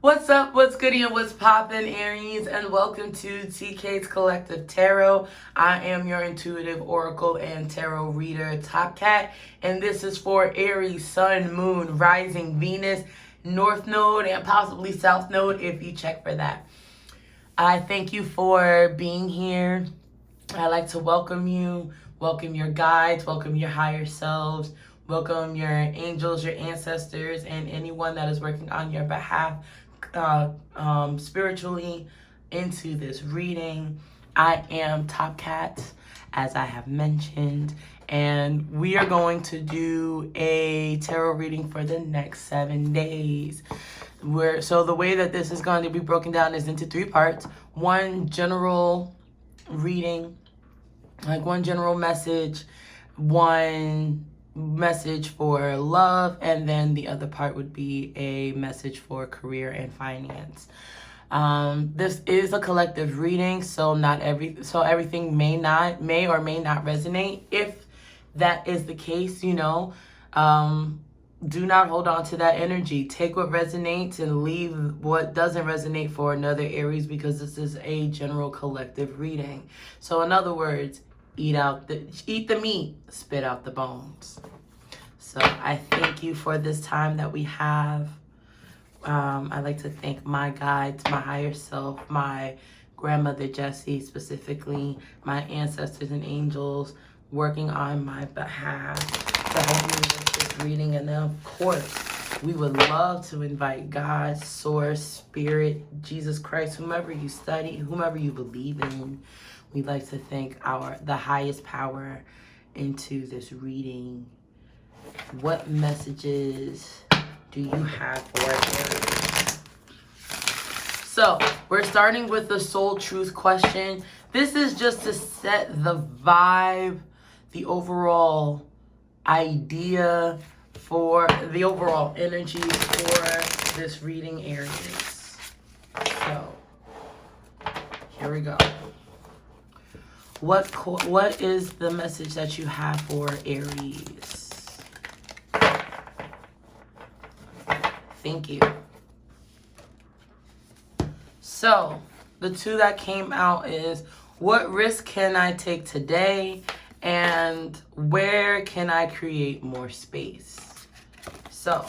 What's up, what's goody, and what's poppin', Aries, and welcome to TK's Collective Tarot. I am your intuitive oracle and tarot reader, Top Cat, and this is for Aries, Sun, Moon, Rising, Venus, North Node, and possibly South Node if you check for that. I thank you for being here. I like to welcome you, welcome your guides, welcome your higher selves, welcome your angels, your ancestors, and anyone that is working on your behalf spiritually into this reading. I am Top Cat, as I have mentioned, and we are going to do a tarot reading for the next 7 days. So the way that this is going to be broken down is into 3 parts. One general reading, like one general message, one message for love, and then the other part would be a message for career and finance. This is a collective reading, so everything may or may not resonate. If that is the case, do not hold on to that energy. Take what resonates and leave what doesn't resonate for another Aries, because this is a general collective reading. So in other words, eat the meat, spit out the bones. So I thank you for this time that we have. I'd like to thank my guides, my higher self, my grandmother Jessie specifically, my ancestors and angels working on my behalf to help me with this reading. And then of course, we would love to invite God, Source, Spirit, Jesus Christ, whomever you study, whomever you believe in. We'd like to thank the highest power into this reading. What messages do you have for Aries? So we're starting with the soul truth question. This is just to set the vibe, the overall idea for the overall energy for this reading, Aries. So here we go. What is the message that you have for Aries? Thank you. So the 2 that came out is, what risk can I take today, and where can I create more space? So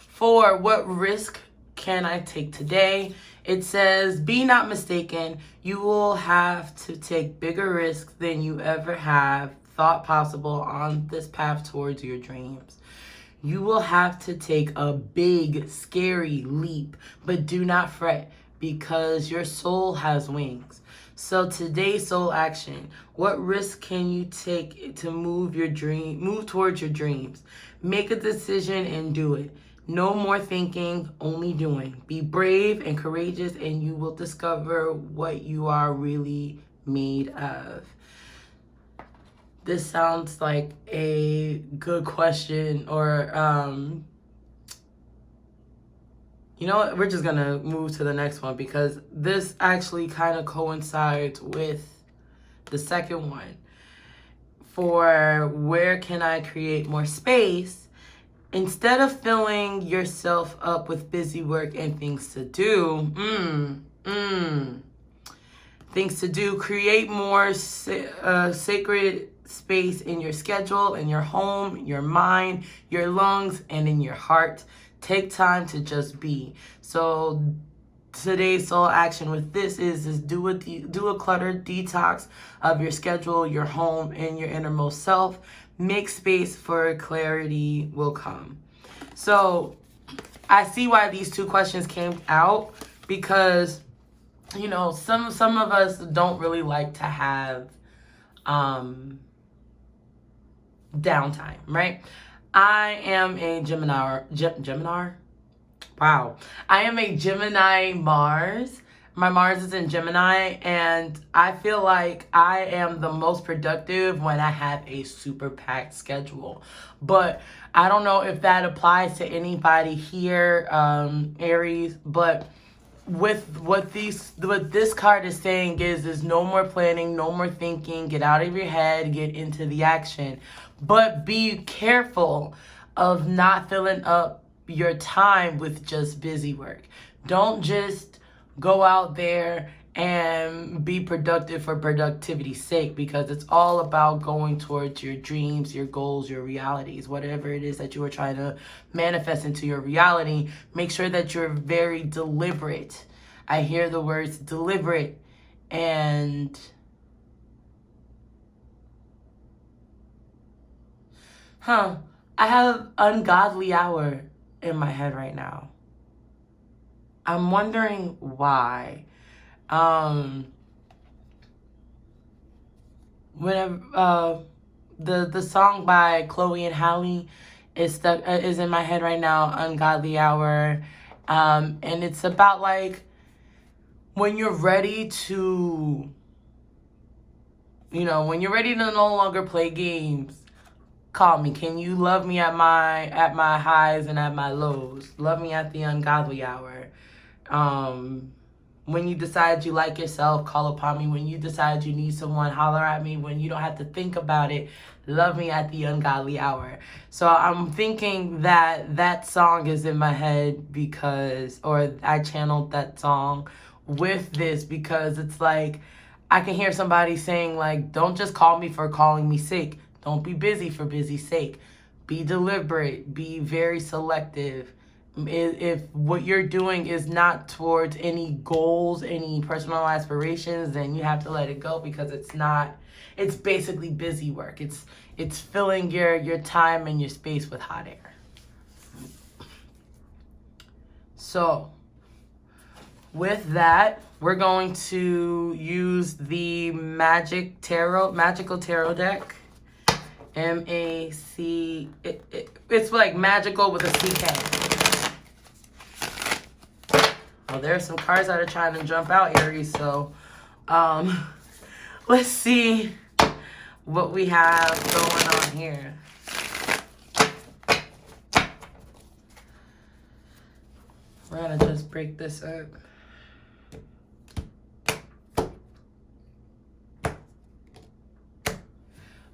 for what risk can I take today, it says, be not mistaken, you will have to take bigger risks than you ever have thought possible on this path towards your dreams. You will have to take a big, scary leap, but do not fret, because your soul has wings. So today's soul action, what risk can you take to move towards your dreams? Make a decision and do it. No more thinking, only doing. Be brave and courageous, and you will discover what you are really made of. This sounds like a good question, or, you know what? We're just going to move to the next one, because this actually kind of coincides with the second one. For where can I create more space? Instead of filling yourself up with busy work and things to do, create more sacred space in your schedule, in your home, your mind, your lungs, and in your heart. Take time to just be. So today's soul action with this is do a cluttered detox of your schedule, your home, and your innermost self. Make space for clarity will come. So I see why these 2 questions came out, because some of us don't really like to have downtime, right? I am a Gemini. Wow. I am a Gemini Mars. My Mars is in Gemini, and I feel like I am the most productive when I have a super packed schedule. But I don't know if that applies to anybody here, Aries, but what this card is saying is no more planning, no more thinking, get out of your head, get into the action. But be careful of not filling up your time with just busy work. Don't just go out there and be productive for productivity's sake, because it's all about going towards your dreams, your goals, your realities, whatever it is that you are trying to manifest into your reality. Make sure that you're very deliberate. I hear the words deliberate and I have ungodly hour in my head right now. I'm wondering why. Whenever the song by Chloe and Halle is in my head right now, Ungodly Hour, and it's about like when you're ready to, when you're ready to no longer play games. Call me. Can you love me at my highs and at my lows? Love me at the ungodly hour. When you decide you like yourself, call upon me. When you decide you need someone, holler at me. When you don't have to think about it, love me at the ungodly hour. So I'm thinking that song is in my head or I channeled that song with this because it's like, I can hear somebody saying like, don't just call me for calling me sick. Don't be busy for busy's sake. Be deliberate. Be very selective. If what you're doing is not towards any goals, any personal aspirations, then you have to let it go, because it's basically busy work. It's filling your time and your space with hot air. So with that, we're going to use the Magical Tarot deck. M-A-C, it's like magical with a C-K. Well, there's some cards that are trying to jump out, Aries, so let's see what we have going on here. We're gonna just break this up.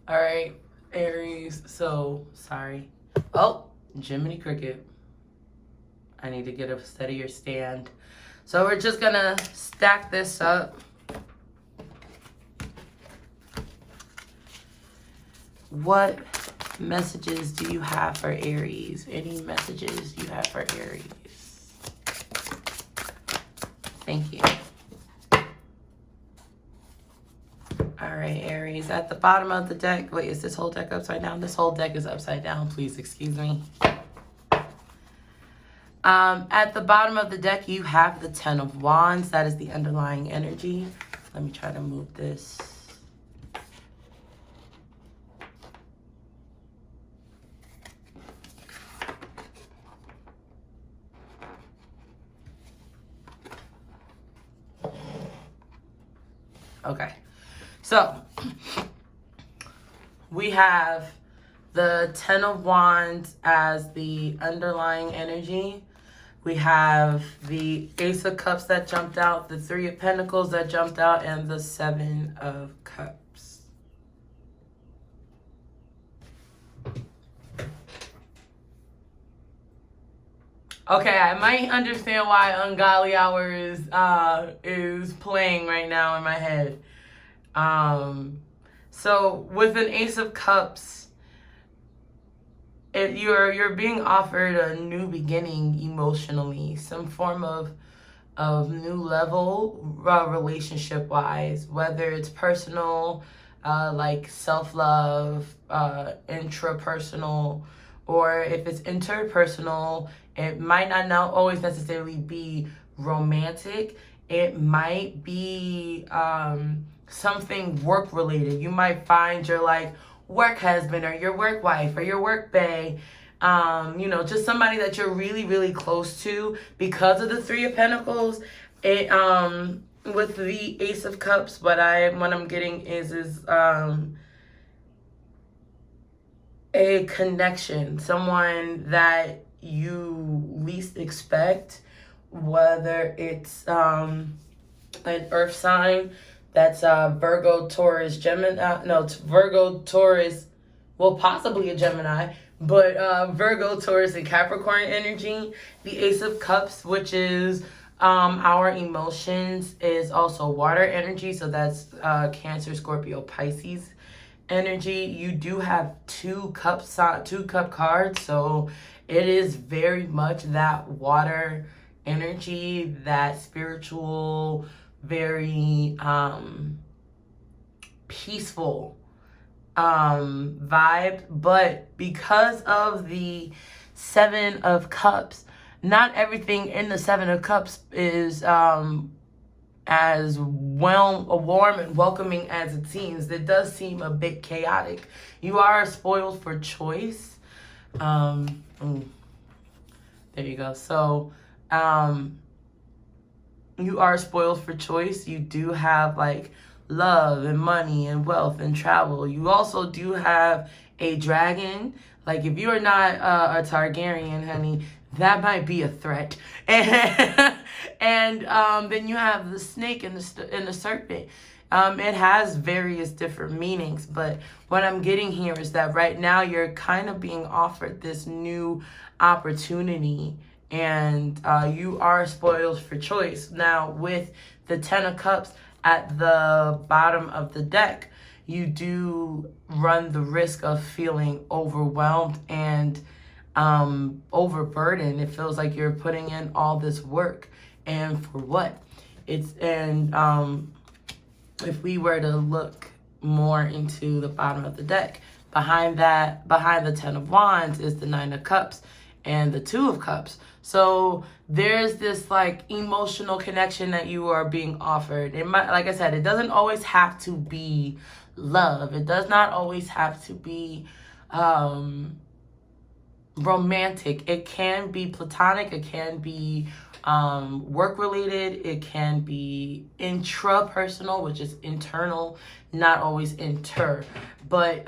All right, Aries, so sorry. Oh, Jiminy Cricket. I need to get a steadier stand. So we're just gonna stack this up. What messages do you have for Aries? Any messages you have for Aries? Thank you. All right, Aries, at the bottom of the deck, wait, is this whole deck upside down? This whole deck is upside down, please excuse me. At the bottom of the deck, you have the Ten of Wands. That is the underlying energy. Let me try to move this. Okay. So, we have the Ten of Wands as the underlying energy. We have the Ace of Cups that jumped out, the Three of Pentacles that jumped out, and the Seven of Cups. Okay, I might understand why Ungodly Hour is playing right now in my head. So with an Ace of Cups, you're being offered a new beginning emotionally, some form of new level relationship wise, whether it's personal, like self-love, intrapersonal, or if it's interpersonal, it might not always necessarily be romantic. It might be something work related. You might find your like work husband or your work wife or your work bae, just somebody that you're really, really close to because of the Three of Pentacles. It with the Ace of Cups, what I'm getting is a connection, someone that you least expect, whether it's an earth sign that's Virgo, Taurus, Gemini. No, it's Virgo, Taurus, well, possibly a Gemini, But Virgo, Taurus, and Capricorn energy. The Ace of Cups, which is our emotions, is also water energy. So that's Cancer, Scorpio, Pisces energy. You do have two cup cards, so it is very much that water energy, that spiritual, very peaceful vibe. But because of the Seven of Cups, not everything in the Seven of Cups is as warm and welcoming as it seems. It does seem a bit chaotic. You are spoiled for choice. There you go. So you are spoiled for choice. You do have like love and money and wealth and travel. You also do have a dragon. Like if you are not a Targaryen, honey, that might be a threat. And then you have the snake and the serpent. It has various different meanings, but what I'm getting here is that right now you're kind of being offered this new opportunity, and you are spoiled for choice. Now, with the Ten of Cups at the bottom of the deck, you do run the risk of feeling overwhelmed and overburdened. It feels like you're putting in all this work, and for what? If we were to look more into the bottom of the deck, behind the Ten of Wands is the Nine of Cups and the Two of Cups. So there's this like emotional connection that you are being offered. It might, like I said, it doesn't always have to be love. It does not always have to be romantic. It can be platonic. It can be work related. It can be intrapersonal, which is internal, not always inter. But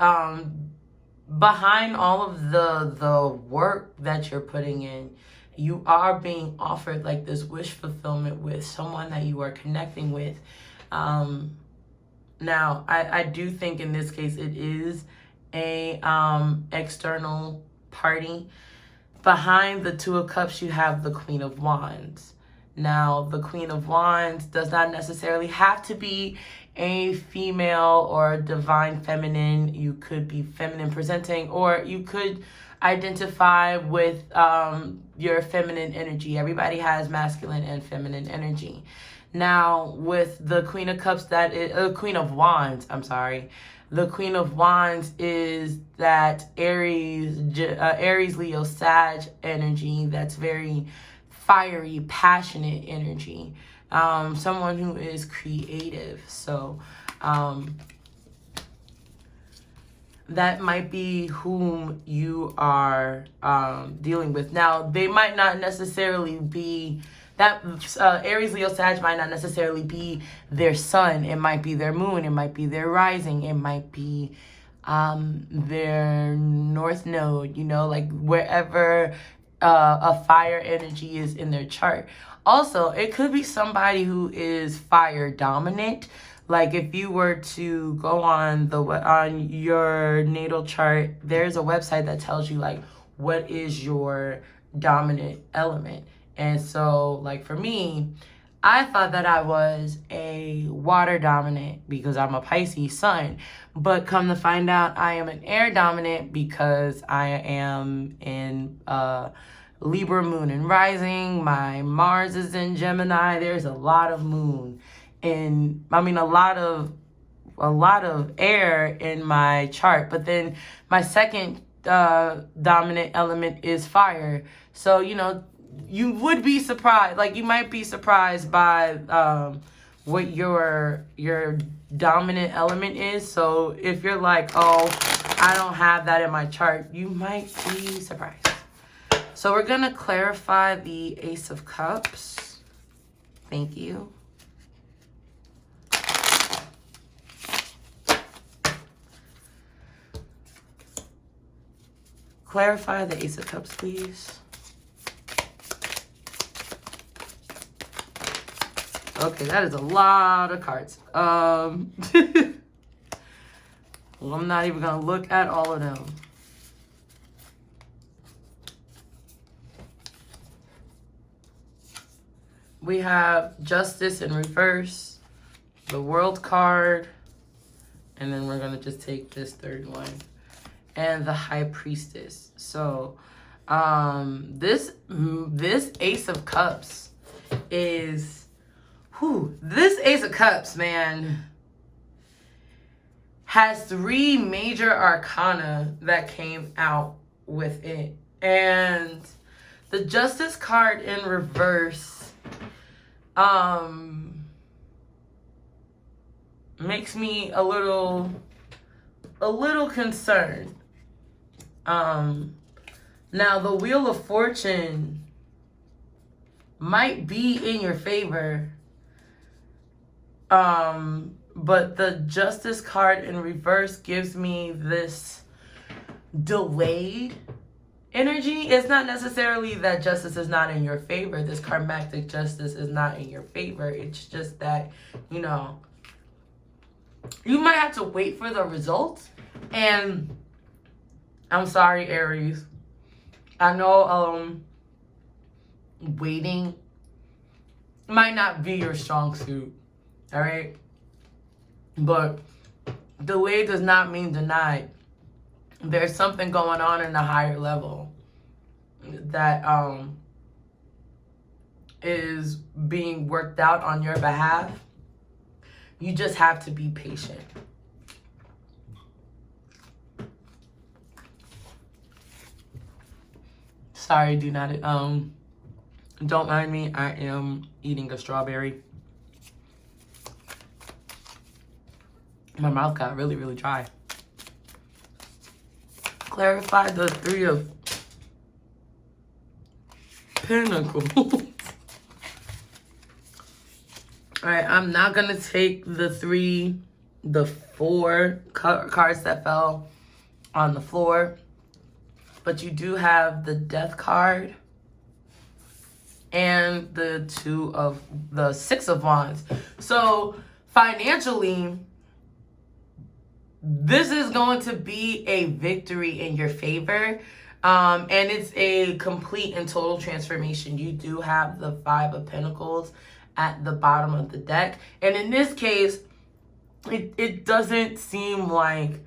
behind all of the work that you're putting in, you are being offered like this wish fulfillment with someone that you are connecting with. Now, I do think in this case it is a external party. Behind the Two of Cups, you have the Queen of Wands. Now, the Queen of Wands does not necessarily have to be a female or divine feminine. You could be feminine presenting, or you could identify with your feminine energy. Everybody has masculine and feminine energy. Now, with the Queen of Cups, that is Queen of Wands, I'm sorry. The Queen of Wands is that Aries, Leo, Sag energy that's very fiery, passionate energy. Someone who is creative. So that might be whom you are dealing with. Now, they might not necessarily be... that Aries, Leo, Sag might not necessarily be their sun. It might be their moon. It might be their rising. It might be their north node, you know, like wherever a fire energy is in their chart. Also, it could be somebody who is fire dominant. Like if you were to go on your natal chart, there's a website that tells you like what is your dominant element. And so, like for me, I thought that I was a water dominant because I'm a Pisces sun. But come to find out, I am an air dominant because I am in Libra moon and rising. My Mars is in Gemini. There's a lot of moon. And I mean, a lot of air in my chart. But then my second dominant element is fire. So, you know, you would be surprised. Like you might be surprised by what your dominant element is. So if you're like, oh, I don't have that in my chart, you might be surprised. So we're gonna clarify the Ace of Cups. Thank you. Clarify the Ace of Cups, please. Okay, that is a lot of cards. Well, I'm not even gonna look at all of them. we have Justice in reverse, the World card, and then we're going to just take this third one, and the High Priestess. So this Ace of Cups is, this Ace of Cups, man, has 3 major arcana that came out with it. And the Justice card in reverse makes me a little concerned. Now the Wheel of Fortune might be in your favor, but the Justice card in reverse gives me this delayed energy. It's not necessarily that justice is not in your favor. This karmatic justice is not in your favor. It's just that, you know, you might have to wait for the results. And I'm sorry, Aries. I know waiting might not be your strong suit. All right? But delay does not mean denied. There's something going on in a higher level that is being worked out on your behalf. You just have to be patient. Sorry, do not don't mind me. I am eating a strawberry. My mouth got really, really dry. Clarify the 3 of Pentacles. Alright, I'm not going to take the 4 cards that fell on the floor. But you do have the Death card and the 6 of Wands. So financially, this is going to be a victory in your favor. And it's a complete and total transformation. You do have the 5 of Pentacles at the bottom of the deck. And in this case, it doesn't seem like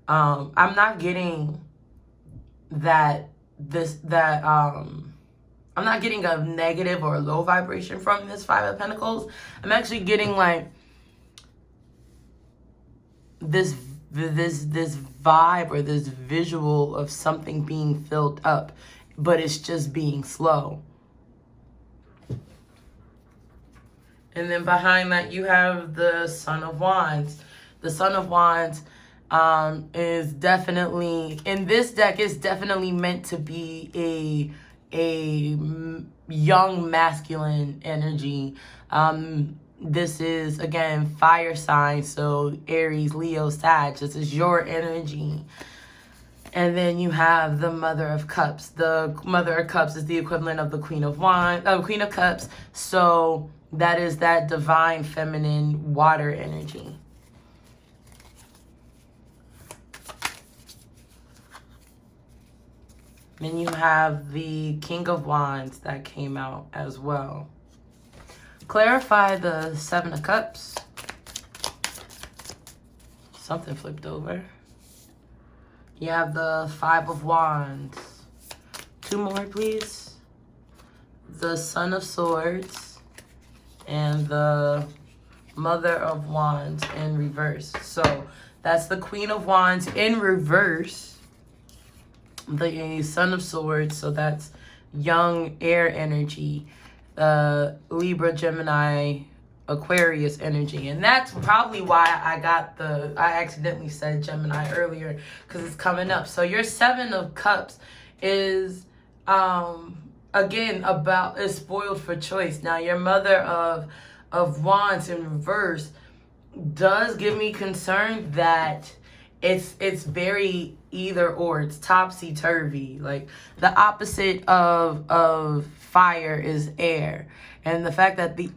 I'm not getting I'm not getting a negative or a low vibration from this 5 of Pentacles. I'm actually getting like this vibe or this visual of something being filled up, but it's just being slow. And then behind that, you have the Son of Wands. The Son of Wands is definitely, in this deck, is definitely meant to be a young masculine energy. This is, again, fire sign, so Aries, Leo, Sag. This is your energy. And then you have the Mother of Cups. The Mother of Cups is the equivalent of the Queen of Cups. So that is that divine feminine water energy. Then you have the King of Wands that came out as well. Clarify the 7 of Cups. Something flipped over. You have the 5 of Wands. 2 more, please. The Son of Swords. And the Mother of Wands in reverse. So that's the Queen of Wands in reverse. The Son of Swords. So that's young air energy. Libra, Gemini, Aquarius energy. And that's probably why I accidentally said Gemini earlier, because it's coming up. So your 7 of Cups is again is spoiled for choice. Now your Mother of Wands in reverse does give me concern that it's very either or. It's topsy-turvy. Like the opposite of fire is air. And the fact that the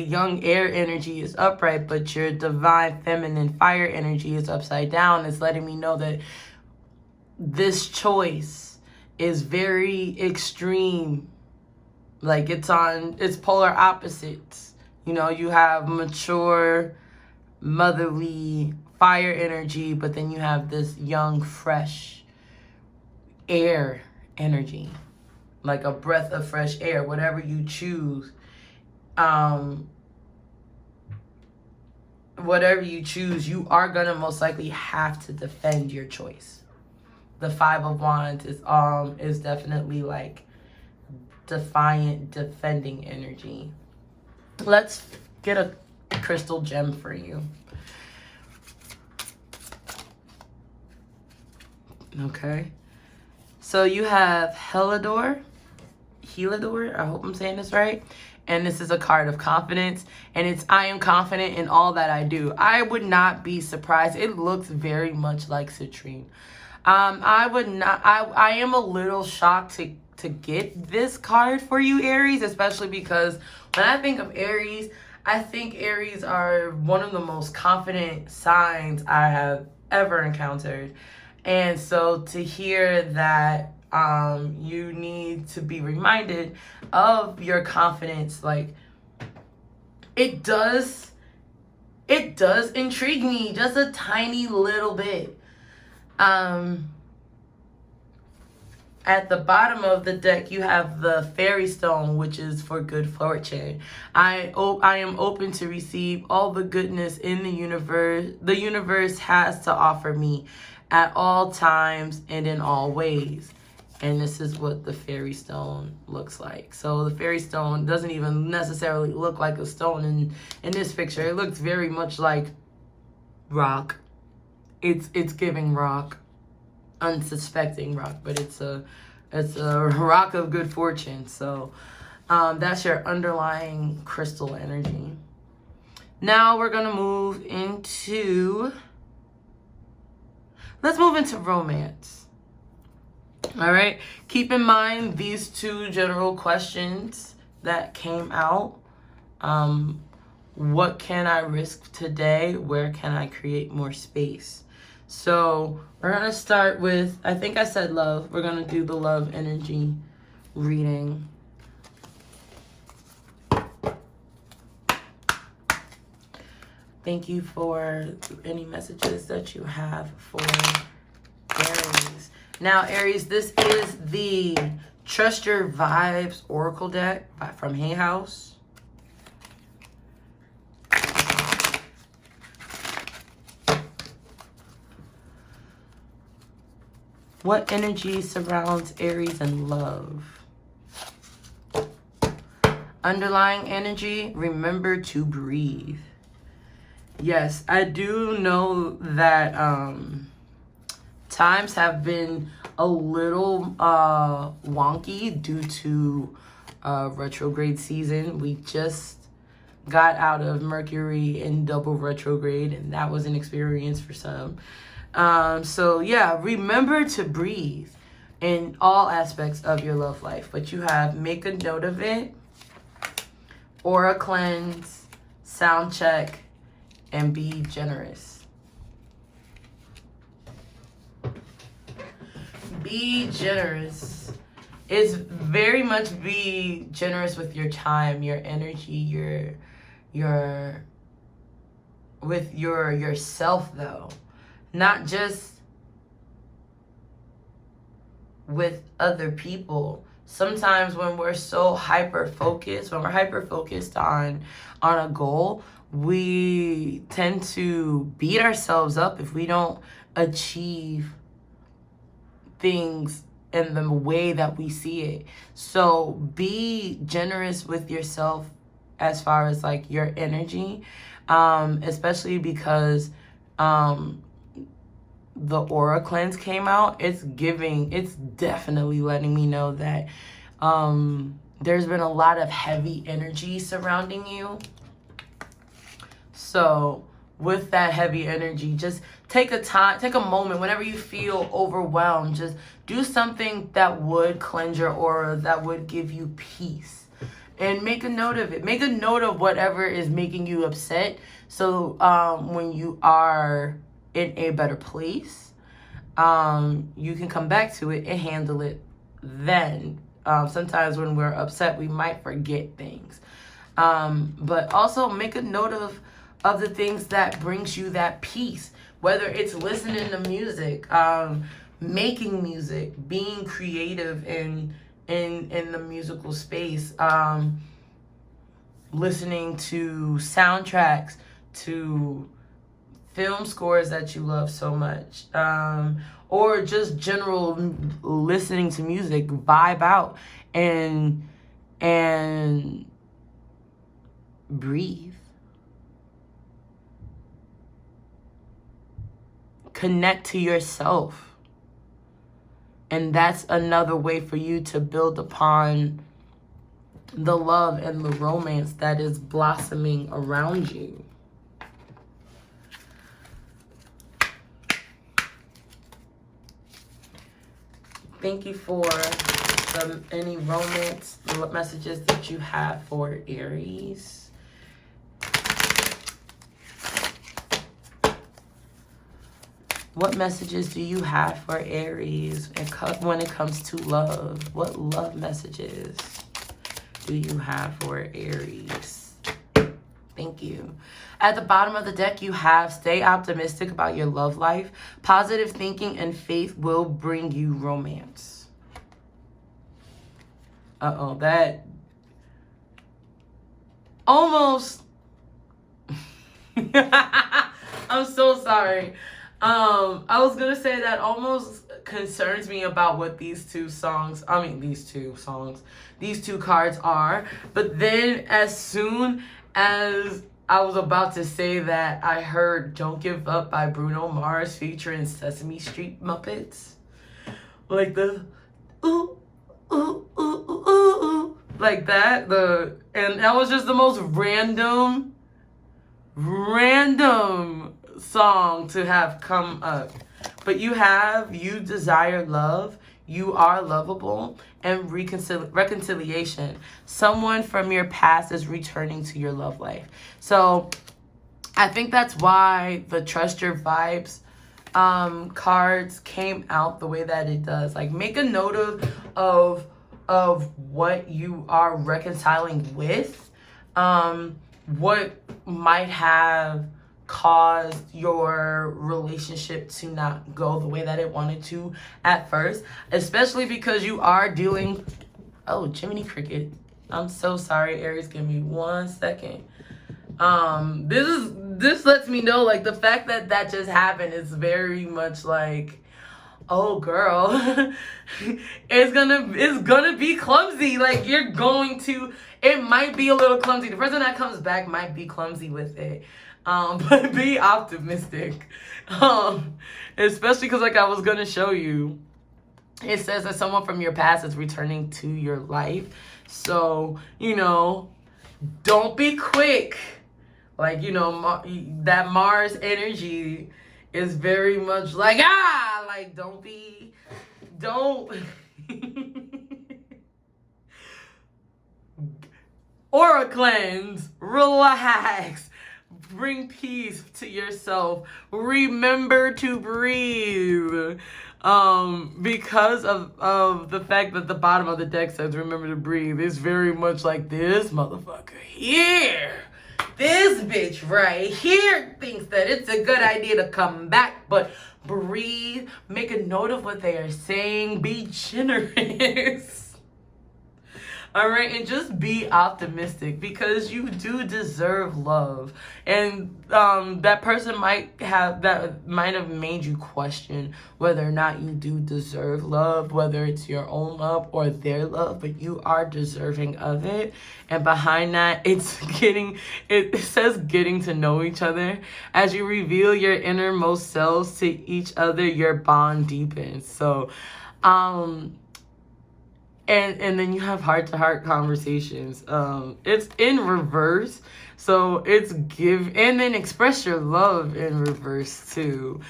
young air energy is upright, but your divine feminine fire energy is upside down, is letting me know that this choice is very extreme Like it's polar opposites. You know, you have mature, motherly fire energy, but then you have this young, fresh air energy. Like a breath of fresh air, whatever you choose. Whatever you choose, you are gonna most likely have to defend your choice. The Five of Wands is definitely like defiant, defending energy. Let's get a crystal gem for you. Okay. So you have Helador, I hope I'm saying this right. And this is a card of confidence. And it's, I am confident in all that I do. I would not be surprised. It looks very much like citrine. I am a little shocked to get this card for you, Aries, especially because when I think of Aries, I think Aries are one of the most confident signs I have ever encountered. And so to hear that you need to be reminded of your confidence, like it does intrigue me just a tiny little bit. At the bottom of the deck, you have the fairy stone, which is for good fortune. I am open to receive all the goodness in the universe has to offer me at all times and in all ways. And this is what the fairy stone looks like. So the fairy stone doesn't even necessarily look like a stone in this picture. It looks very much like rock. It's giving rock. Unsuspecting rock, but it's a rock of good fortune. So that's your underlying crystal energy. Now we're gonna move into, let's move into romance. All right, keep in mind these two general questions that came out. What can I risk today? Where can I create more space? So we're going to start with, I think I said love. We're going to do the love energy reading. Thank you for any messages that you have for Aries. Now, Aries, this is the Trust Your Vibes Oracle deck from Hay House. What energy surrounds Aries and love? Underlying energy, remember to breathe. Yes, I do know that times have been a little wonky due to retrograde season. We just got out of Mercury in double retrograde, and that was an experience for some. So yeah, remember to breathe in all aspects of your love life. But you have make a note of it, aura cleanse, sound check, and be generous. Be generous. It's very much be generous with your time, your energy, with yourself though. Not just with other people. Sometimes when we're so hyper-focused, on a goal, we tend to beat ourselves up if we don't achieve things in the way that we see it. So be generous with yourself as far as like your energy, especially because the aura cleanse came out. It's definitely letting me know that there's been a lot of heavy energy surrounding you. So with that heavy energy, just take a moment whenever you feel overwhelmed. Just do something that would cleanse your aura, that would give you peace, and make a note of it. Make a note of whatever is making you upset, so when you are in a better place, you can come back to it and handle it then, Sometimes when we're upset, we might forget things. But also make a note of the things that brings you that peace, whether it's listening to music, making music, being creative in the musical space, listening to soundtracks, to film scores that you love so much, or just general listening to music, vibe out and breathe. Connect to yourself. And that's another way for you to build upon the love and the romance that is blossoming around you. Thank you for any romance messages that you have for Aries. What messages do you have for Aries when it comes to love? What love messages do you have for Aries? Thank you. At the bottom of the deck, you have stay optimistic about your love life. Positive thinking and faith will bring you romance. Uh-oh, that almost... I'm so sorry. I was gonna say that almost concerns me about what these two cards are. But then as soon as I was about to say that, I heard Don't Give Up by Bruno Mars featuring Sesame Street Muppets. Like the ooh, ooh, ooh, ooh, ooh, ooh. Like that. And that was just the most random song to have come up. But you desire love, you are lovable, and reconciliation. Someone from your past is returning to your love life. So I think that's why the Trust Your Vibes cards came out the way that it does. Like, make a note of what you are reconciling with, what might have caused your relationship to not go the way that it wanted to at first, especially because you are dealing... Oh, Jiminy Cricket. I'm so sorry, Aries. Give me 1 second. This lets me know, like, the fact that just happened is very much like, oh girl, it's gonna be clumsy. Like, you're going to... It might be a little clumsy. The person that comes back might be clumsy with it. But be optimistic. Especially because, like I was going to show you, it says that someone from your past is returning to your life. So, don't be quick. Like, that Mars energy is very much like, like, don't... Aura cleanse, relax, bring peace to yourself, remember to breathe. Because of the fact that the bottom of the deck says remember to breathe, it's very much like this motherfucker here. This bitch right here thinks that it's a good idea to come back, but breathe, make a note of what they are saying, be generous. All right, and just be optimistic, because you do deserve love. And that person might have made you question whether or not you do deserve love, whether it's your own love or their love, but you are deserving of it. And behind that, it says getting to know each other. As you reveal your innermost selves to each other, your bond deepens. So, And then you have heart-to-heart conversations. It's in reverse, so it's give, and then express your love in reverse too.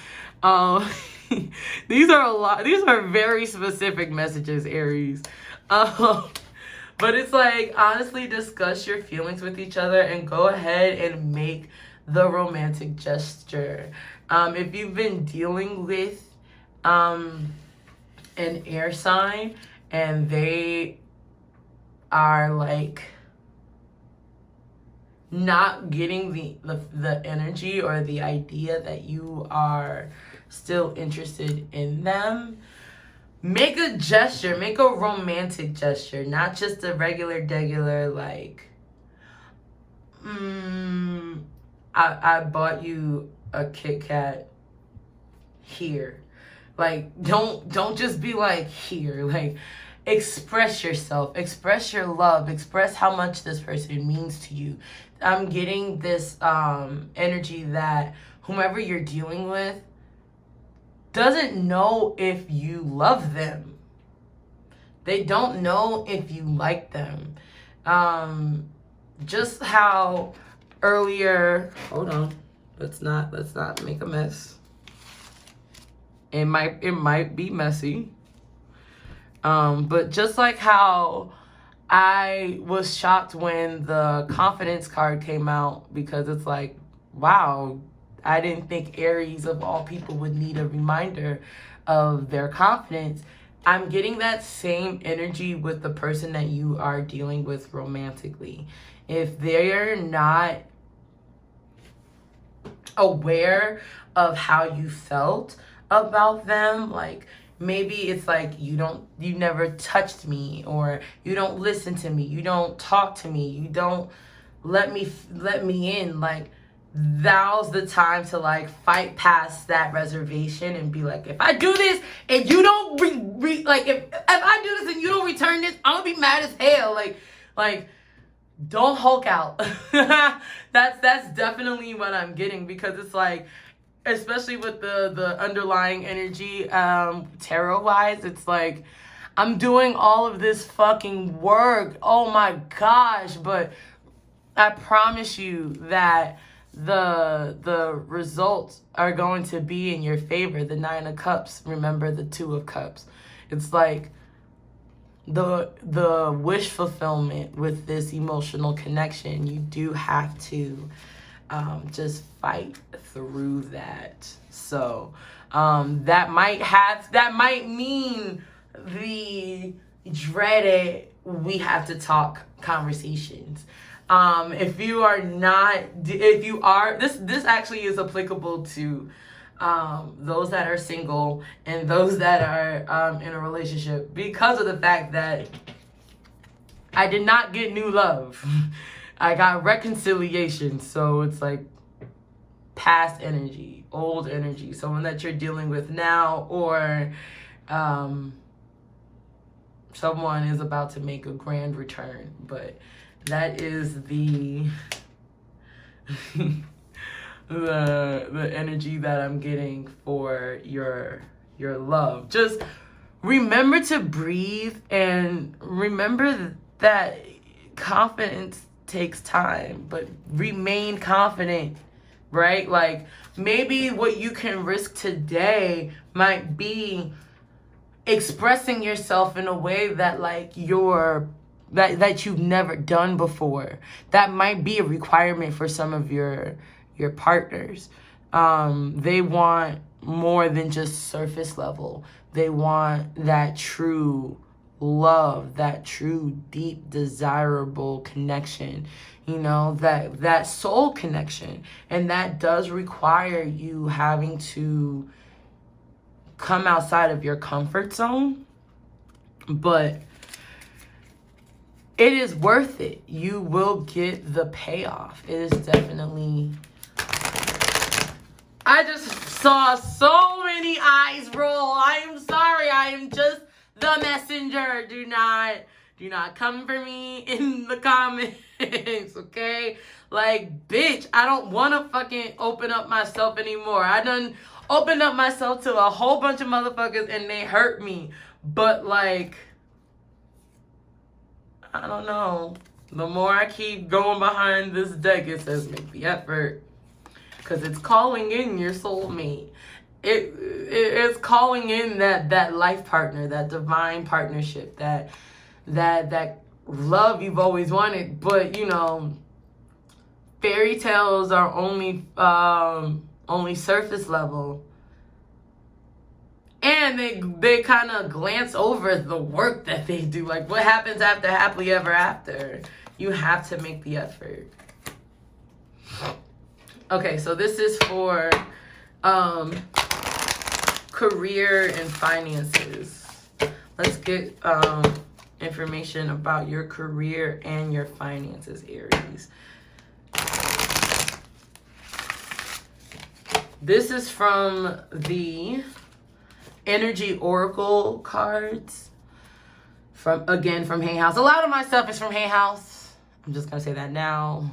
These are very specific messages, Aries. But it's like, honestly discuss your feelings with each other and go ahead and make the romantic gesture. If you've been dealing with an air sign, and they are like not getting the energy or the idea that you are still interested in them, make a gesture, make a romantic gesture, not just a regular like, I bought you a Kit Kat here. Like, don't just be like, here. Like, express yourself, express your love, express how much this person means to you. I'm getting this energy that whomever you're dealing with doesn't know if you love them. They don't know if you like them. Just how earlier, hold on, let's not make a mess. It might be messy. But just like how I was shocked when the confidence card came out, because it's like, wow, I didn't think Aries of all people would need a reminder of their confidence. I'm getting that same energy with the person that you are dealing with romantically. If they're not aware of how you felt about them, like maybe it's like you never touched me, or you don't listen to me, you don't talk to me, you don't let me in, like now's the time to like fight past that reservation and be like, if I do this and you don't like if I do this and you don't return this, I'm gonna be mad as hell. Like don't Hulk out. that's definitely what I'm getting, because it's like, especially with the underlying energy tarot wise, it's like I'm doing all of this fucking work, oh my gosh, but I promise you that the results are going to be in your favor. The 9 of Cups, remember the 2 of Cups. It's like the wish fulfillment with this emotional connection. You do have to just fight through that. So that might mean the dreaded we have to talk conversations. If you are, this actually is applicable to those that are single and those that are in a relationship, because of the fact that I did not get new love. I got reconciliation. So it's like past energy, old energy, someone that you're dealing with now, or someone is about to make a grand return. But that is the the energy that I'm getting for your love. Just remember to breathe, and remember that confidence takes time, but remain confident, right? Like maybe what you can risk today might be expressing yourself in a way that like that you've never done before. That might be a requirement for some of your partners. They want more than just surface level. They want that true love, that true deep desirable connection, you know, that soul connection. And that does require you having to come outside of your comfort zone, but it is worth it. You will get the payoff. It is definitely, I just saw so many eyes roll. I am sorry. I am just the messenger. Do not come for me in the comments, okay? Like, bitch, I don't want to fucking open up myself anymore. I done opened up myself to a whole bunch of motherfuckers and they hurt me. But, like, I don't know. The more I keep going behind this deck, it says make the effort. Because it's calling in your soulmate. It's calling in that life partner, that divine partnership, that love you've always wanted. But, you know, fairy tales are only surface level. And they kind of glance over the work that they do. Like, what happens after happily ever after? You have to make the effort. Okay, so this is for career and finances. Let's get information about your career and your finances, Aries. This is from the Energy Oracle cards. From Hay House. A lot of my stuff is from Hay House. I'm just gonna say that now.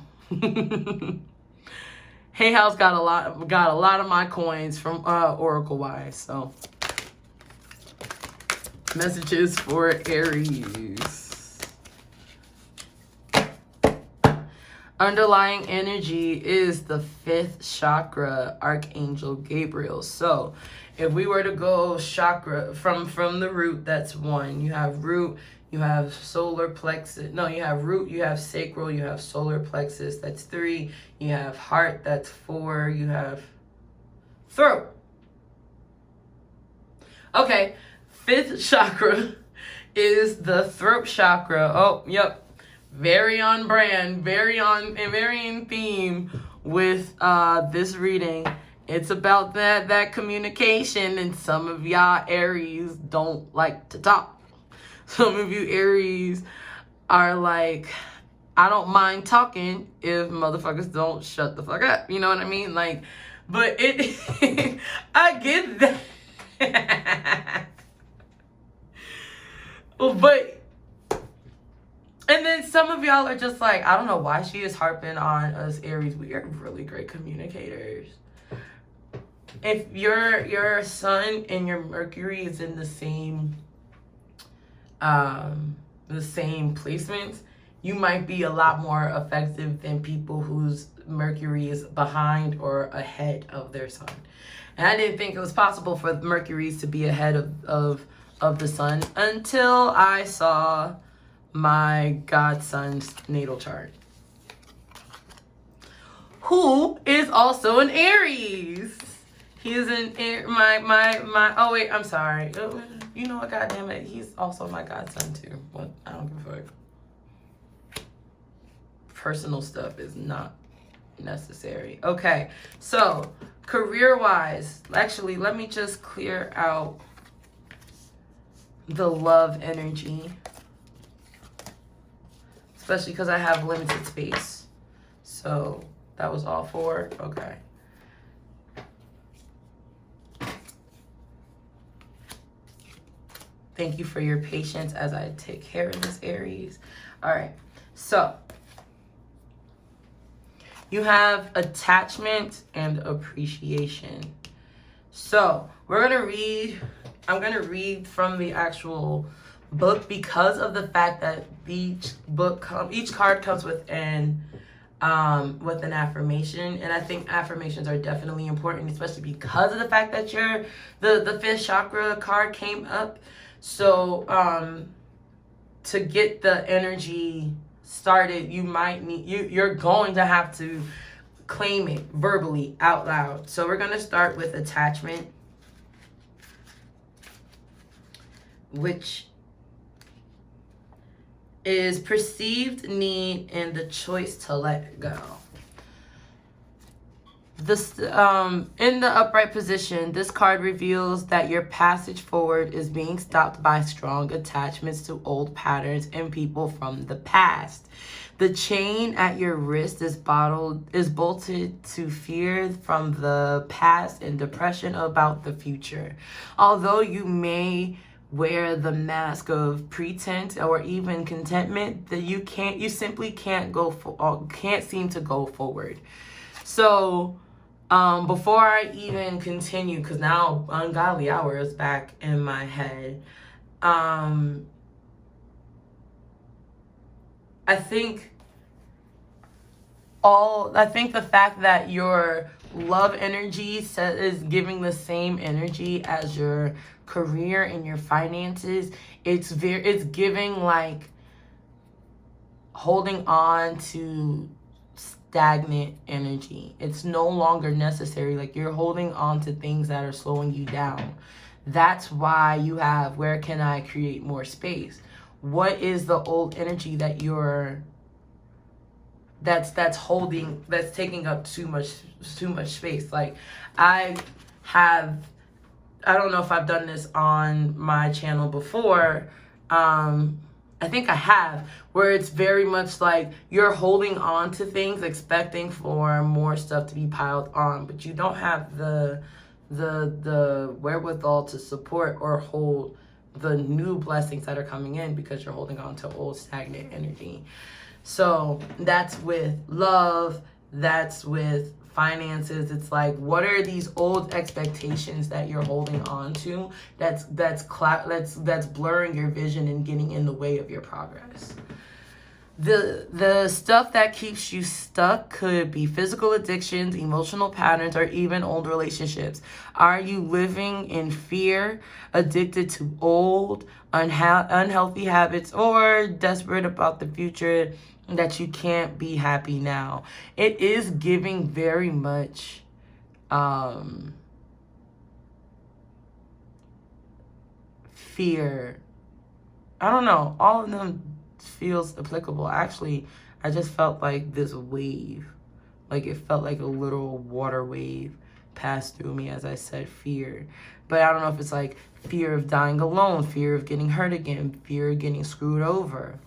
Hay House got a lot of my coins from Oracle wise. So messages for Aries. Underlying energy is the 5th chakra, Archangel Gabriel. So if we were to go chakra from the root, that's 1. You have root, you have solar plexus. No, you have root, you have sacral, you have solar plexus, that's 3. You have heart, that's 4. You have throat. Okay, 5th chakra is the throat chakra. Oh, yep. Very on brand, very in theme with this reading. It's about that communication, and some of y'all Aries don't like to talk. Some of you Aries are like, I don't mind talking if motherfuckers don't shut the fuck up. You know what I mean? Like, but it, I get that. But, and then some of y'all are just like, I don't know why she is harping on us Aries. We are really great communicators. If your sun and your Mercury is in the same placements, you might be a lot more effective than people whose Mercury is behind or ahead of their sun. And I didn't think it was possible for Mercuries to be ahead of the sun until I saw my godson's natal chart, who is also an Aries. He is an oh wait, I'm sorry. You know what, goddamn it, he's also my godson too. What? I don't give a fuck. Personal stuff is not necessary. Okay, so career-wise, actually, let me just clear out the love energy, especially because I have limited space. So that was all 4. Okay. Thank you for your patience as I take care of this, Aries. All right, so you have attachment and appreciation. So we're gonna read, I'm gonna read from the actual book because of the fact that each card comes with an affirmation, and I think affirmations are definitely important, especially because of the fact that the 5th chakra card came up. So to get the energy started, you're going to have to claim it verbally out loud. So we're going to start with attachment, which is perceived need and the choice to let go. This in the upright position, this card reveals that your passage forward is being stopped by strong attachments to old patterns and people from the past. The chain at your wrist is bolted to fear from the past and depression about the future. Although you may wear the mask of pretense or even contentment, that you simply can't seem to go forward. So before I even continue, because now ungodly hour is back in my head, I think the fact that your love energy is giving the same energy as your career and your finances, it's giving like holding on to stagnant energy. It's no longer necessary. Like, you're holding on to things that are slowing you down, That's why you have, where can I create more space? What is the old energy that you're that's holding, that's taking up too much space? Like, I don't know if I've done this on my channel before. I think I have, where it's very much like you're holding on to things expecting for more stuff to be piled on, but you don't have the wherewithal to support or hold the new blessings that are coming in, because you're holding on to old stagnant energy. So that's with love, that's with finances. It's like, what are these old expectations that you're holding on to that's blurring your vision and getting in the way of your progress? The stuff that keeps you stuck could be physical addictions, emotional patterns, or even old relationships. Are you living in fear, addicted to old, unhealthy habits, or desperate about the future that you can't be happy now? It is giving very much fear. I don't know. All of them feels applicable. Actually, I just felt like this wave. Like, it felt like a little water wave passed through me as I said fear. But I don't know if it's like fear of dying alone, fear of getting hurt again, fear of getting screwed over.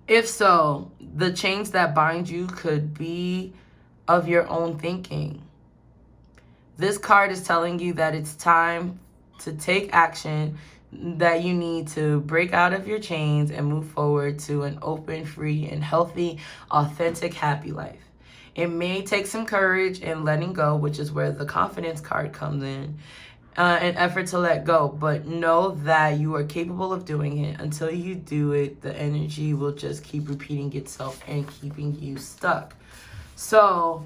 If so, the chains that bind you could be of your own thinking. This card is telling you that it's time to take action, that you need to break out of your chains and move forward to an open, free, and healthy, authentic, happy life. It may take some courage in letting go, which is where the confidence card comes in, an effort to let go, but know that you are capable of doing it. Until you do it, the energy will just keep repeating itself and keeping you stuck. So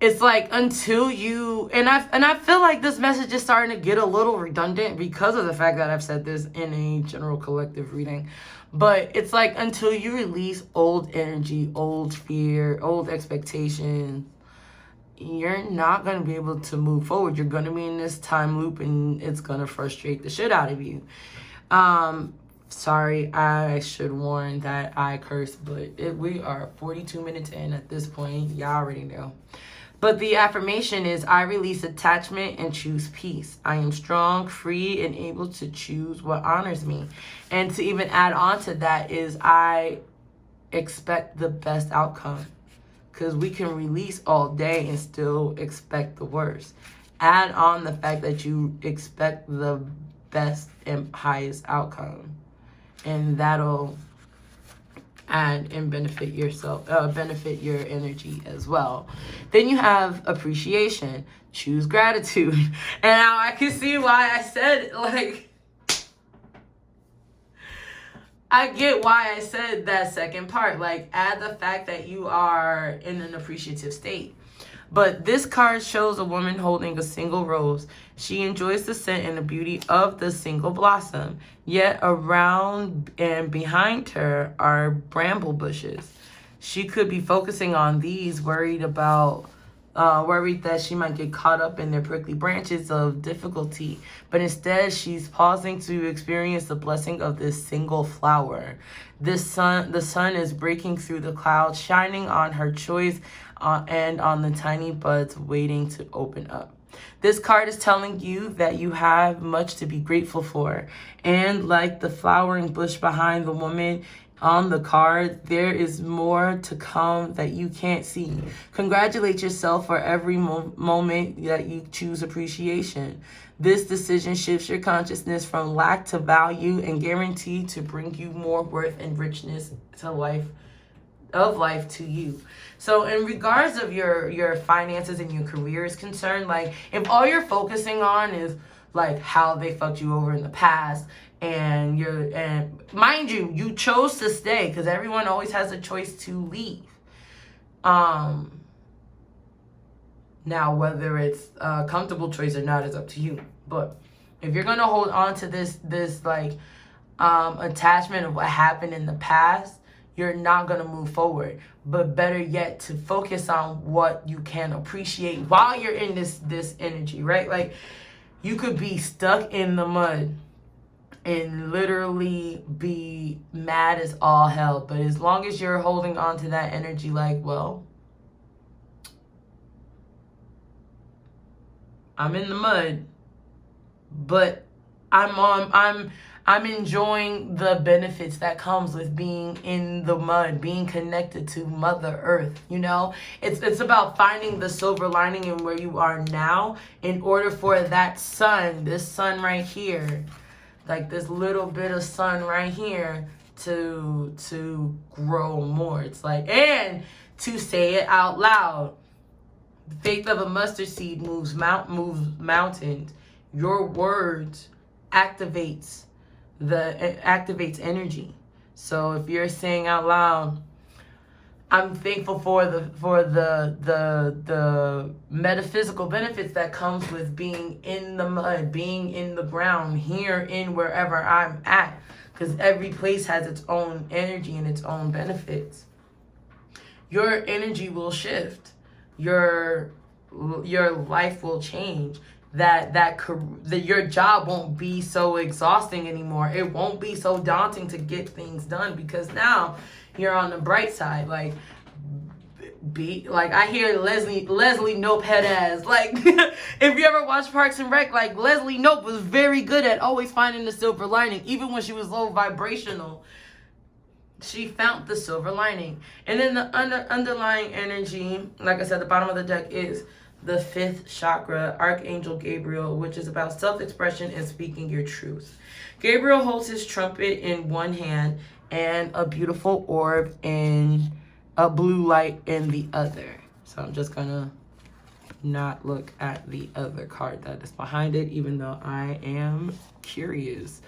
it's like, until you, and I feel like this message is starting to get a little redundant because of the fact that I've said this in a general collective reading. But it's like, until you release old energy, old fear, old expectations, you're not going to be able to move forward. You're going to be in this time loop, and it's going to frustrate the shit out of you. Sorry, I should warn that I curse, but we are 42 minutes in at this point. Y'all already know. But the affirmation is, I release attachment and choose peace. I am strong, free, and able to choose what honors me. And to even add on to that is, I expect the best outcome. Because we can release all day and still expect the worst. Add on the fact that you expect the best and highest outcome, and that'll add and benefit yourself, benefit your energy as well. Then you have appreciation. Choose gratitude. And now I can see why I said, like, I get why I said that second part. Like, add the fact that you are in an appreciative state. But this card shows a woman holding a single rose. She enjoys the scent and the beauty of the single blossom. Yet around and behind her are bramble bushes. She could be focusing on these, worried that she might get caught up in their prickly branches of difficulty. But instead, she's pausing to experience the blessing of this single flower. The sun is breaking through the clouds, shining on her choice and on the tiny buds waiting to open up. This card is telling you that you have much to be grateful for. And like the flowering bush behind the woman on the card, there is more to come that you can't see. Congratulate yourself for every moment that you choose appreciation. This decision shifts your consciousness from lack to value and guaranteed to bring you more worth and richness to life to you. So in regards of your finances and your career is concerned, like, if all you're focusing on is like how they fucked you over in the past, and mind you, you chose to stay, because everyone always has a choice to leave. Now whether it's a comfortable choice or not is up to you. But if you're gonna hold on to this like attachment of what happened in the past, you're not going to move forward. But better yet, to focus on what you can appreciate while you're in this energy, right? Like, You could be stuck in the mud and literally be mad as all hell. But as long as you're holding on to that energy like, well, I'm in the mud, but I'm enjoying the benefits that comes with being in the mud, being connected to Mother Earth. You know, it's about finding the silver lining in where you are now, in order for that sun, this sun right here, like this little bit of sun right here, to grow more. It's like, and to say it out loud. The faith of a mustard seed moves mountains. Your words activates energy. So if you're saying out loud, I'm thankful for the metaphysical benefits that comes with being in the mud, being in the ground, here in wherever I'm at, because every place has its own energy and its own benefits. Your energy will shift. Your life will change. Your job won't be so exhausting anymore. It won't be so daunting to get things done, because now you're on the bright side. Like I hear Leslie Knope head ass. Like if you ever watch Parks and Rec, like Leslie Knope was very good at always finding the silver lining, even when she was low vibrational. She found the silver lining. And then the underlying energy, like I said, the bottom of the deck is the 5th chakra, Archangel Gabriel, which is about self-expression and speaking your truth. Gabriel holds his trumpet in one hand and a beautiful orb and a blue light in the other. So I'm just gonna not look at the other card that is behind it, even though I am curious.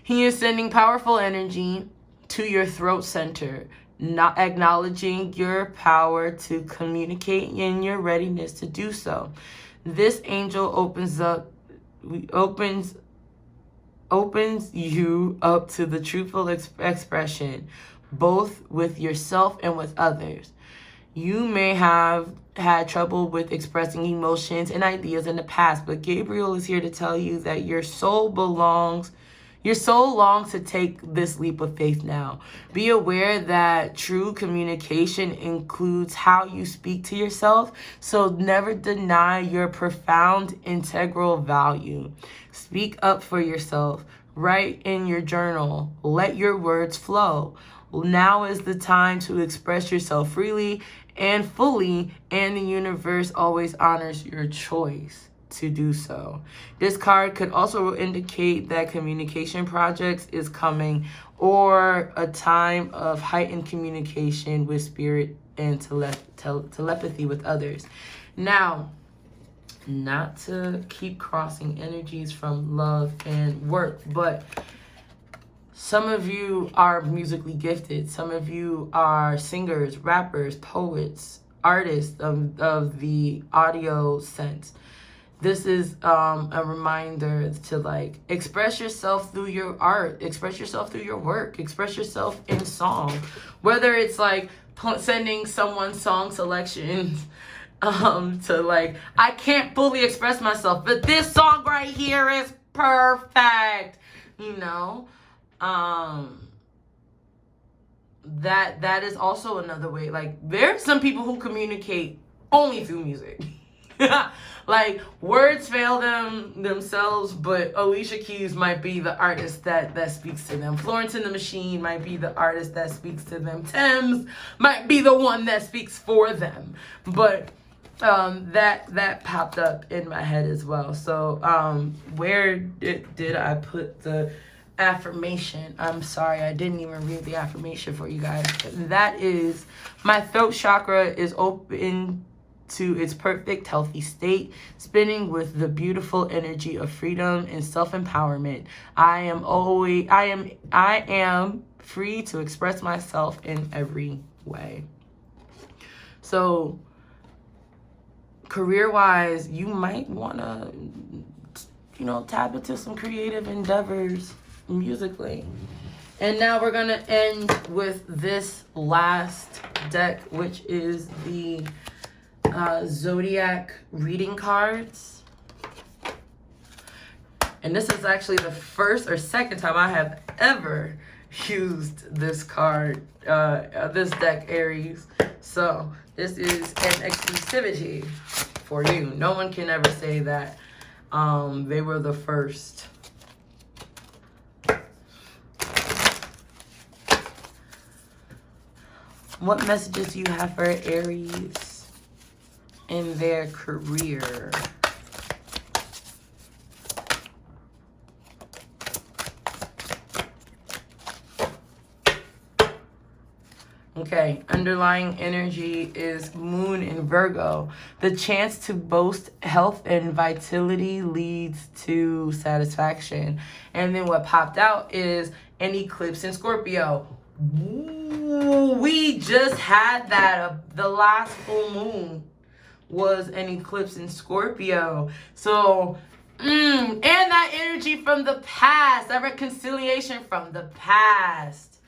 He is sending powerful energy to your throat center, not acknowledging your power to communicate and your readiness to do so. This angel opens you up to the truthful expression, both with yourself and with others. You may have had trouble with expressing emotions and ideas in the past, but Gabriel is here to tell you that your soul longs to take this leap of faith now. Be aware that true communication includes how you speak to yourself, so never deny your profound integral value. Speak up for yourself. Write in your journal. Let your words flow. Now is the time to express yourself freely and fully, and the universe always honors your choice to do so. This card could also indicate that communication projects is coming, or a time of heightened communication with spirit and telepathy with others. Now, not to keep crossing energies from love and work, but some of you are musically gifted. Some of you are singers, rappers, poets, artists of the audio sense. This is a reminder to like express yourself through your art, express yourself through your work, express yourself in song. Whether it's like sending someone song selections to like, I can't fully express myself, but this song right here is perfect, you know. That is also another way. Like, there are some people who communicate only through music. Like, words fail themselves, but Alicia Keys might be the artist that speaks to them. Florence and the Machine might be the artist that speaks to them. Thames might be the one that speaks for them. But that popped up in my head as well. So where did I put the affirmation? I'm sorry, I didn't even read the affirmation for you guys. That is, my throat chakra is open to its perfect healthy state, spinning with the beautiful energy of freedom and self-empowerment. I am free to express myself in every way. So career-wise, you might want to, tap into some creative endeavors musically. And now we're going to end with this last deck, which is the Zodiac reading cards. And this is actually the first or second time I have ever used this card, this deck, Aries. So this is an exclusivity for you. No one can ever say that they were the first. What messages do you have for Aries in their career? Okay, underlying energy is Moon in Virgo. The chance to boast health and vitality leads to satisfaction. And then what popped out is an eclipse in Scorpio. Ooh, we just had that. The last full moon was an eclipse in Scorpio. So, and that energy from the past, that reconciliation from the past.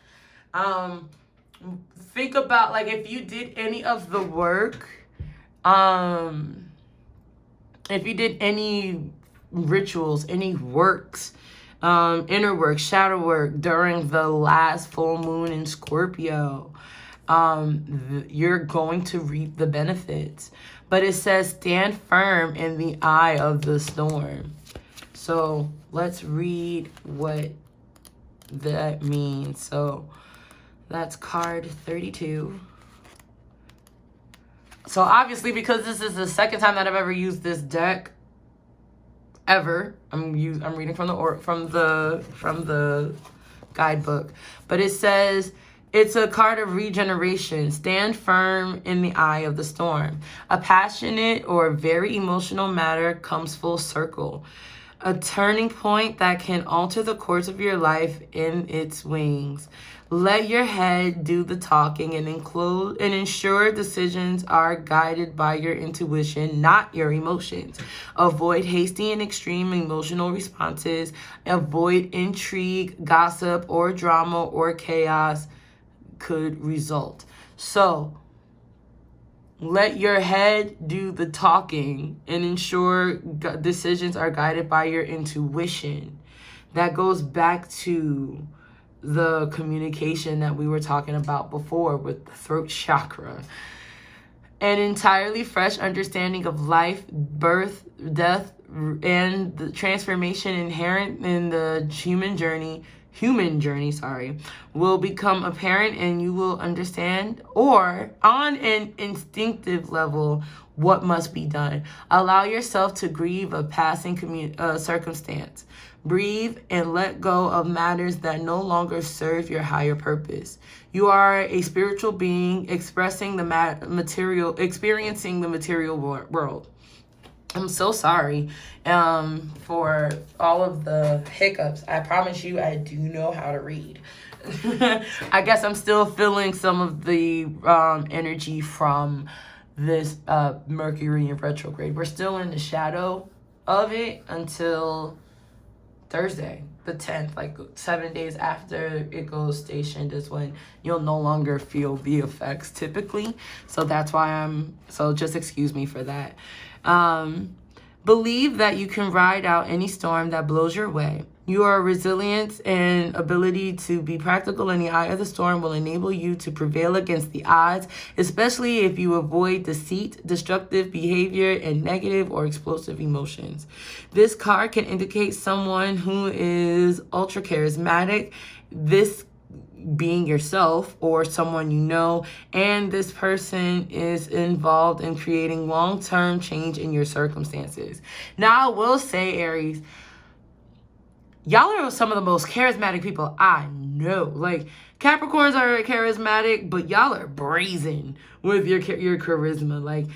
Think about, like, if you did any of the work, if you did any rituals, any works, inner work, shadow work during the last full moon in Scorpio, you're going to reap the benefits. But it says stand firm in the eye of the storm. So let's read what that means. So that's card 32. So obviously, because this is the second time that I've ever used this deck, ever, I'm reading from the guidebook, but it says it's a card of regeneration. Stand firm in the eye of the storm. A passionate or very emotional matter comes full circle. A turning point that can alter the course of your life in its wings. Let your head do the talking and ensure decisions are guided by your intuition, not your emotions. Avoid hasty and extreme emotional responses. Avoid intrigue, gossip, or drama or chaos could result. So, let your head do the talking and ensure decisions are guided by your intuition. That goes back to the communication that we were talking about before with the throat chakra. An entirely fresh understanding of life, birth, death, and the transformation inherent in the human journey, will become apparent, and you will understand, or on an instinctive level, what must be done. Allow yourself to grieve a passing circumstance. Breathe and let go of matters that no longer serve your higher purpose. You are a spiritual being expressing experiencing the material world. I'm so sorry for all of the hiccups. I promise you I do know how to read. I guess I'm still feeling some of the energy from this Mercury in retrograde. We're still in the shadow of it until Thursday, the 10th, like 7 days after it goes stationed is when you'll no longer feel the effects typically. So that's why so just excuse me for that. Believe that you can ride out any storm that blows your way. Your resilience and ability to be practical in the eye of the storm will enable you to prevail against the odds, especially if you avoid deceit, destructive behavior, and negative or explosive emotions. This card can indicate someone who is ultra charismatic, this being yourself or someone you know, and this person is involved in creating long-term change in your circumstances. Now, I will say, Aries, y'all are some of the most charismatic people I know. Like, Capricorns are charismatic, but y'all are brazen with your charisma. Like,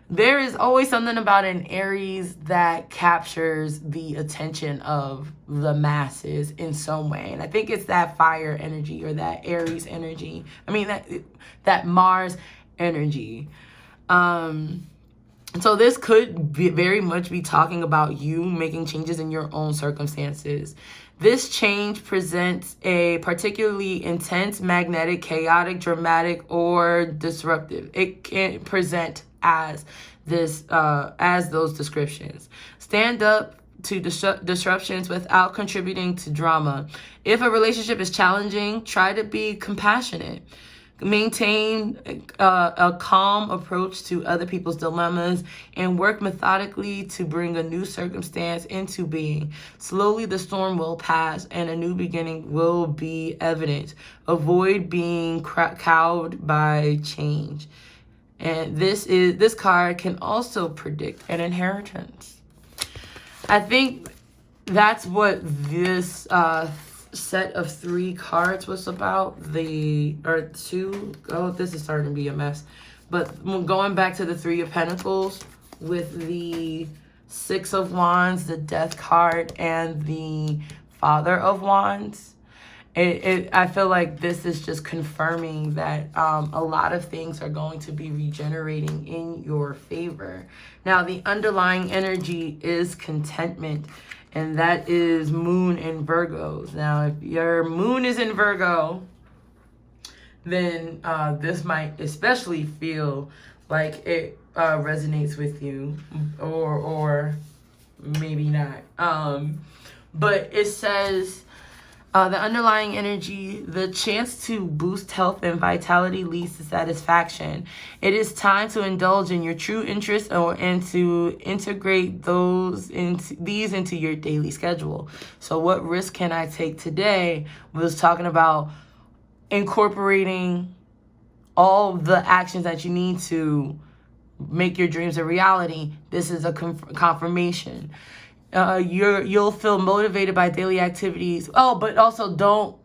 there is always something about an Aries that captures the attention of the masses in some way. And I think it's that fire energy or that Aries energy. I mean, that Mars energy. So this could very much be talking about you making changes in your own circumstances. This change presents a particularly intense, magnetic, chaotic, dramatic, or disruptive. It can present as those descriptions. Stand up to disruptions without contributing to drama. If a relationship is challenging, try to be compassionate. Maintain a calm approach to other people's dilemmas and work methodically to bring a new circumstance into being. Slowly the storm will pass and a new beginning will be evident. Avoid being cowed by change. And this card can also predict an inheritance. I think that's what this set of 3 cards was about. This is starting to be a mess. But going back to the 3 of Pentacles with the 6 of Wands, the Death card, and the Father of Wands, I feel like this is just confirming that a lot of things are going to be regenerating in your favor. Now, the underlying energy is contentment, and that is Moon in Virgos. Now, if your Moon is in Virgo, then this might especially feel like it resonates with you, or maybe not. But it says, the underlying energy, the chance to boost health and vitality leads to satisfaction. It is time to indulge in your true interests and to integrate these into your daily schedule. So what risk can I take today? Was talking about incorporating all the actions that you need to make your dreams a reality. This is a confirmation. You'll feel motivated by daily activities. Oh, but also don't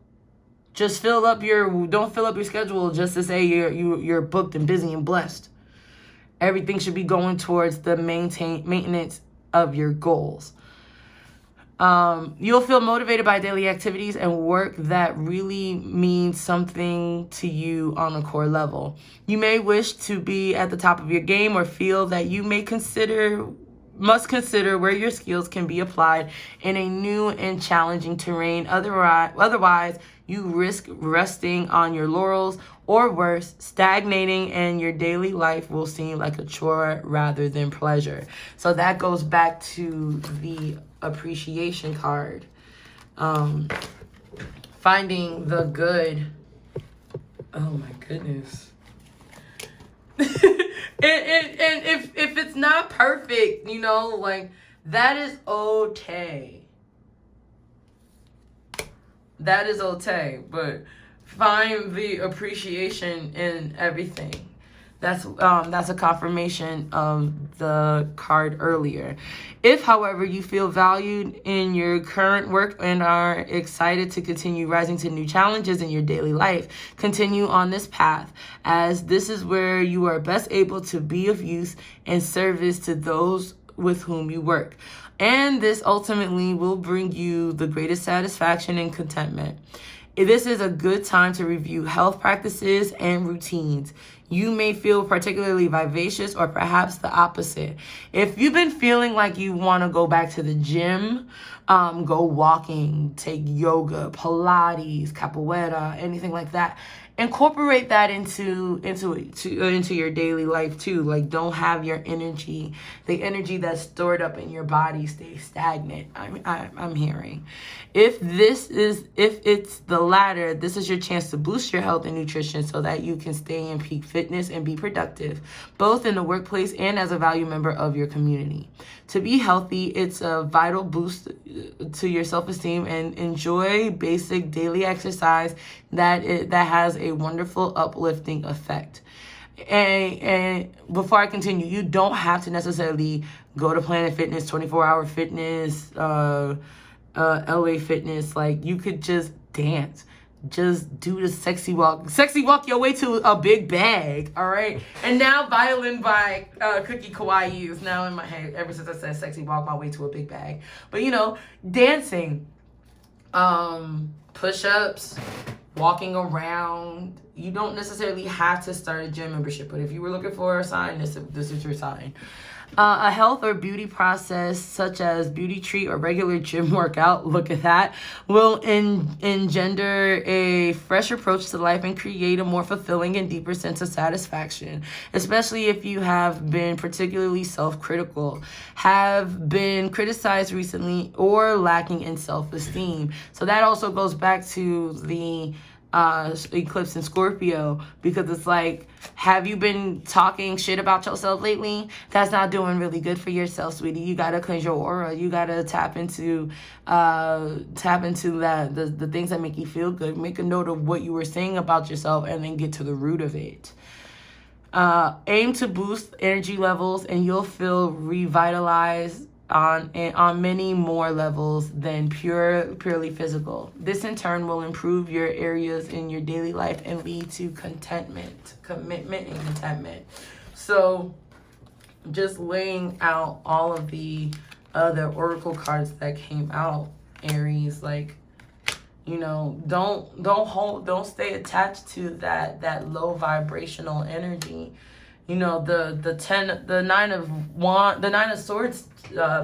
fill up your schedule just to say you're booked and busy and blessed. Everything should be going towards the maintenance of your goals. You'll feel motivated by daily activities and work that really means something to you on a core level. You may wish to be at the top of your game or feel that you must consider where your skills can be applied in a new and challenging terrain. Otherwise, you risk resting on your laurels, or worse, stagnating, and your daily life will seem like a chore rather than pleasure. So that goes back to the appreciation card. Finding the good. Oh my goodness. And if it's not perfect, like, that is okay. That is okay. But find the appreciation in everything. That's a confirmation of the card earlier. If, however, you feel valued in your current work and are excited to continue rising to new challenges in your daily life, continue on this path, as this is where you are best able to be of use and service to those with whom you work. And this ultimately will bring you the greatest satisfaction and contentment. This is a good time to review health practices and routines. You may feel particularly vivacious or perhaps the opposite. If you've been feeling like you want to go back to the gym, go walking, take yoga, Pilates, capoeira, anything like that, incorporate that into your daily life too. Like, don't have the energy that's stored up in your body stay stagnant. I'm hearing. If it's the latter, this is your chance to boost your health and nutrition so that you can stay in peak fitness and be productive, both in the workplace and as a valued member of your community. To be healthy, it's a vital boost to your self-esteem, and enjoy basic daily exercise that has a wonderful uplifting effect. And before I continue, you don't have to necessarily go to Planet Fitness, 24-hour fitness, LA Fitness. Like, you could just dance. Just do the sexy walk your way to a big bag, all right? And now Violin by Cookie Kawaii is now in my head ever since I said sexy walk my way to a big bag. But, dancing, push-ups, walking around, you don't necessarily have to start a gym membership, but if you were looking for a sign, this is your sign. A health or beauty process such as beauty treat or regular gym workout, look at that, will engender a fresh approach to life and create a more fulfilling and deeper sense of satisfaction, especially if you have been particularly self-critical, have been criticized recently, or lacking in self-esteem. So that also goes back to the eclipse in Scorpio, because it's like, have you been talking shit about yourself lately? That's not doing really good for yourself, sweetie. You gotta cleanse your aura. You gotta tap into that the things that make you feel good. Make a note of what you were saying about yourself and then get to the root of it. Aim to boost energy levels and you'll feel revitalized on many more levels than purely physical. This in turn will improve your areas in your daily life and lead to commitment, and contentment. So just laying out all of the other oracle cards that came out, Aries, like, you know, don't stay attached to that low vibrational energy. You know, the nine of swords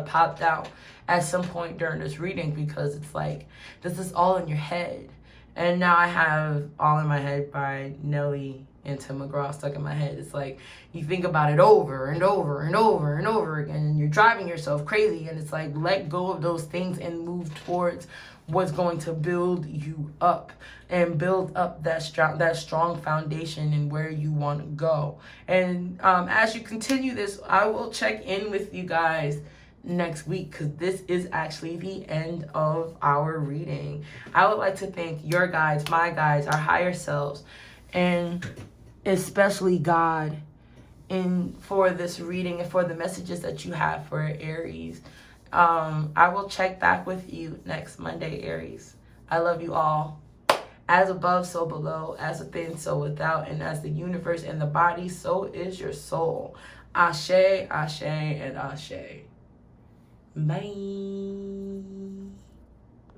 popped out at some point during this reading, because it's like, this is all in your head. And now I have All in My Head by Nelly and Tim McGraw stuck in my head. It's like, you think about it over and over and over and over again, and you're driving yourself crazy. And it's like, let go of those things and move towards what's going to build you up and build up that strong foundation and where you want to go. And as you continue this, I will check in with you guys next week, because this is actually the end of our reading. I would like to thank your guides, my guides, our higher selves, and especially God, for this reading and for the messages that you have for Aries. I will check back with you next Monday, Aries. I love you all. As above, so below. As within, so without. And as the universe and the body, so is your soul. Ashe, ashe, and ashe. Bye.